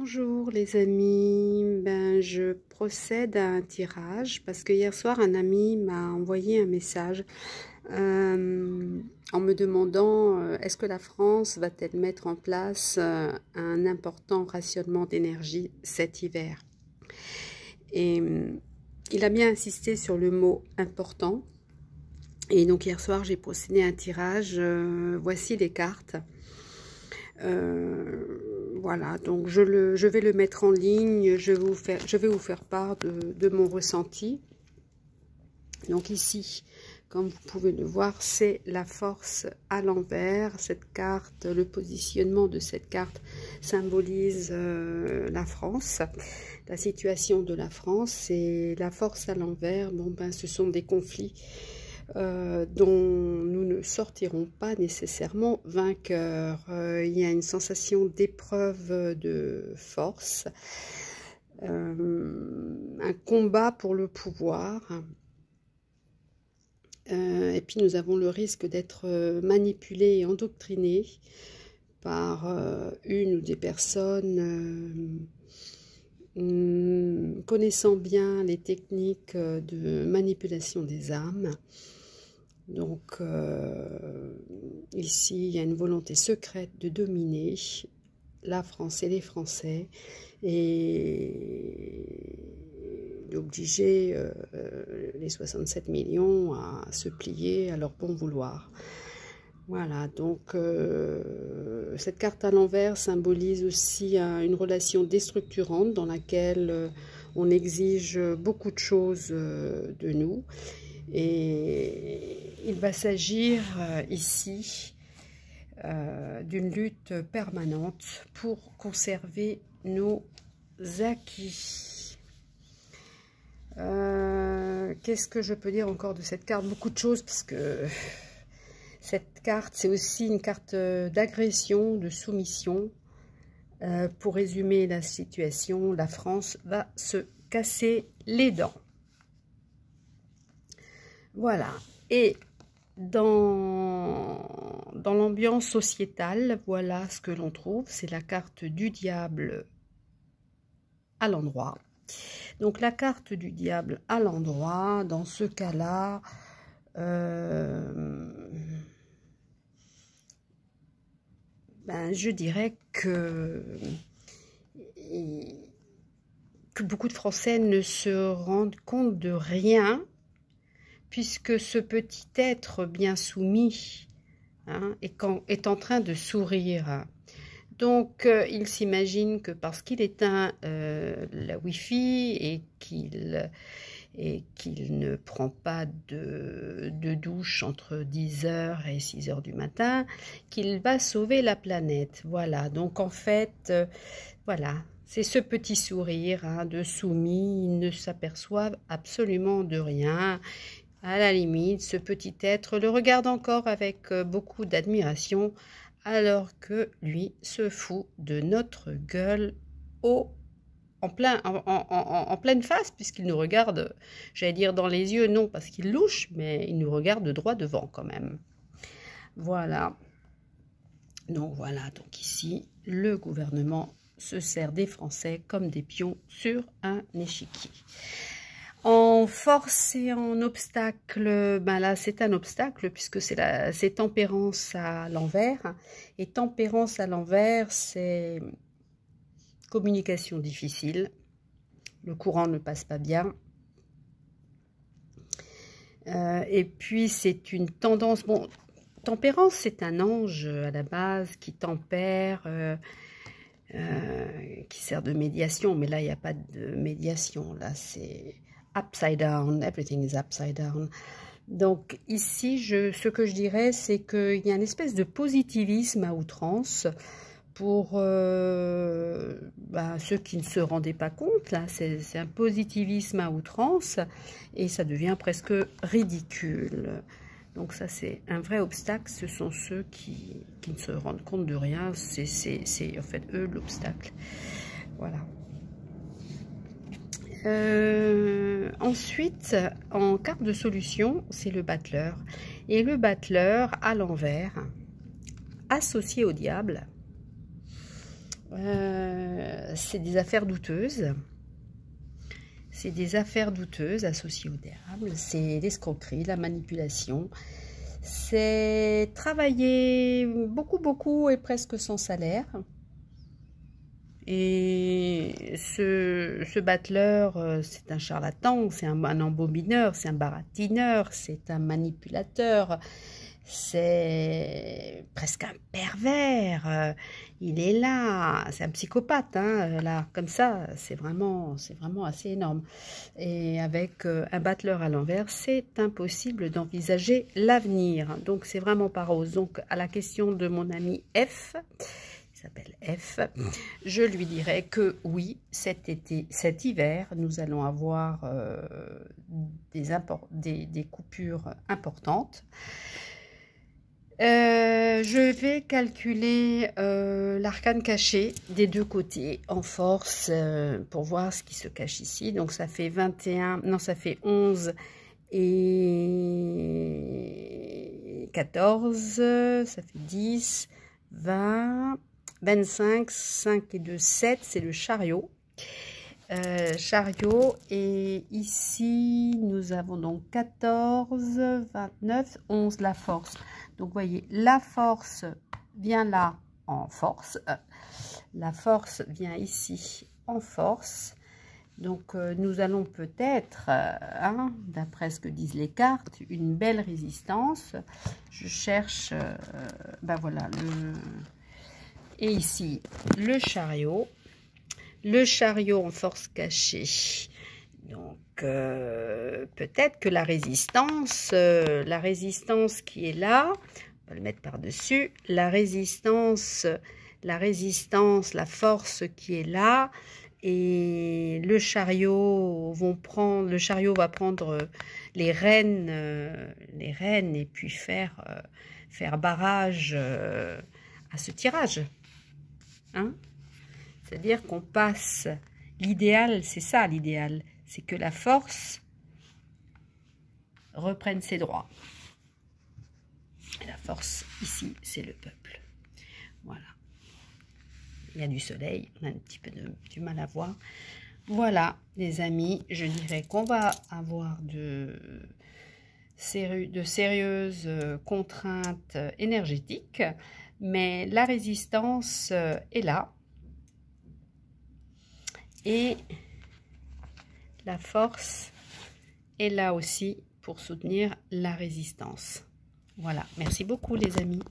Bonjour les amis, je procède à un tirage parce que hier soir un ami m'a envoyé un message en me demandant est-ce que la France va-t-elle mettre en place un important rationnement d'énergie cet hiver. Et il a bien insisté sur le mot important et donc hier soir j'ai procédé à un tirage, voici les cartes. Voilà, donc je vais le mettre en ligne, je vais vous faire part de mon ressenti. Donc ici, comme vous pouvez le voir, c'est la force à l'envers. Cette carte, le positionnement de cette carte symbolise la France, la situation de la France, et la force à l'envers, ce sont des conflits dont nous ne sortirons pas nécessairement vainqueurs. Il y a une sensation d'épreuve de force, un combat pour le pouvoir, et puis nous avons le risque d'être manipulés et endoctrinés par une ou des personnes connaissant bien les techniques de manipulation des âmes. Donc ici, il y a une volonté secrète de dominer la France et les Français et d'obliger les 67 millions à se plier à leur bon vouloir. Voilà, donc cette carte à l'envers symbolise aussi une relation déstructurante dans laquelle on exige beaucoup de choses de nous. Et il va s'agir ici d'une lutte permanente pour conserver nos acquis. Qu'est-ce que je peux dire encore de cette carte? Beaucoup de choses, parce que cette carte, c'est aussi une carte d'agression, de soumission. Pour résumer la situation, la France va se casser les dents. Voilà, et dans l'ambiance sociétale, voilà ce que l'on trouve, c'est la carte du diable à l'endroit. Donc la carte du diable à l'endroit, dans ce cas-là, je dirais que beaucoup de Français ne se rendent compte de rien, puisque ce petit être bien soumis est en train de sourire. Donc, il s'imagine que parce qu'il éteint la Wi-Fi et qu'il ne prend pas de douche entre 10h et 6h du matin, qu'il va sauver la planète. Voilà, donc en fait, voilà, c'est ce petit sourire de soumis, ils ne s'aperçoivent absolument de rien. À la limite, ce petit être le regarde encore avec beaucoup d'admiration, alors que lui se fout de notre gueule en pleine face, puisqu'il nous regarde, j'allais dire dans les yeux, non parce qu'il louche, mais il nous regarde droit devant quand même. Voilà. Donc voilà, donc ici, le gouvernement se sert des Français comme des pions sur un échiquier. En force et en obstacle, là c'est un obstacle puisque c'est tempérance à l'envers. Et tempérance à l'envers, c'est communication difficile. Le courant ne passe pas bien. Et puis c'est une tendance. Bon, tempérance, c'est un ange à la base qui tempère, qui sert de médiation. Mais là, il n'y a pas de médiation. Là, c'est upside down, everything is upside down. Donc ici, ce que je dirais, c'est qu'il y a une espèce de positivisme à outrance pour ceux qui ne se rendaient pas compte. Là, c'est un positivisme à outrance et ça devient presque ridicule. Donc ça, c'est un vrai obstacle. Ce sont ceux qui ne se rendent compte de rien. C'est en fait eux l'obstacle. Voilà. Ensuite, en carte de solution, c'est le battleur. Et le battleur à l'envers, associé au diable, c'est des affaires douteuses. C'est des affaires douteuses associées au diable. C'est l'escroquerie, la manipulation. C'est travailler beaucoup et presque sans salaire. Et ce battleur, c'est un charlatan, c'est un embobineur, c'est un baratineur, c'est un manipulateur, c'est presque un pervers. Il est là, c'est un psychopathe, hein, là, comme ça, c'est vraiment assez énorme. Et avec un battleur à l'envers, c'est impossible d'envisager l'avenir. Donc, c'est vraiment pas rose. Donc, à la question de mon ami F, s'appelle F, je lui dirais que oui, cet hiver, nous allons avoir des coupures importantes. Je vais calculer l'arcane caché des deux côtés en force pour voir ce qui se cache ici. Donc ça fait 21, non ça fait 11 et 14, ça fait 10, 20... 25, 5 et 2, 7, c'est le chariot. Chariot, et ici, nous avons donc 14, 29, 11, la force. Donc, vous voyez, la force vient là en force. La force vient ici en force. Donc, nous allons peut-être, d'après ce que disent les cartes, une belle résistance. Je cherche, ben voilà, et ici, le chariot en force cachée. Donc, peut-être que la résistance qui est là, on va le mettre par-dessus, la résistance, la force qui est là, et le chariot va prendre les rênes et puis faire barrage à ce tirage. Hein? C'est-à-dire qu'on passe, l'idéal, c'est ça l'idéal, c'est que la force reprenne ses droits. Et la force, ici, c'est le peuple. Voilà. Il y a du soleil, on a un petit peu du mal à voir. Voilà, les amis, je dirais qu'on va avoir de sérieuses contraintes énergétiques, mais la résistance est là. Et la force est là aussi pour soutenir la résistance. Voilà, merci beaucoup les amis.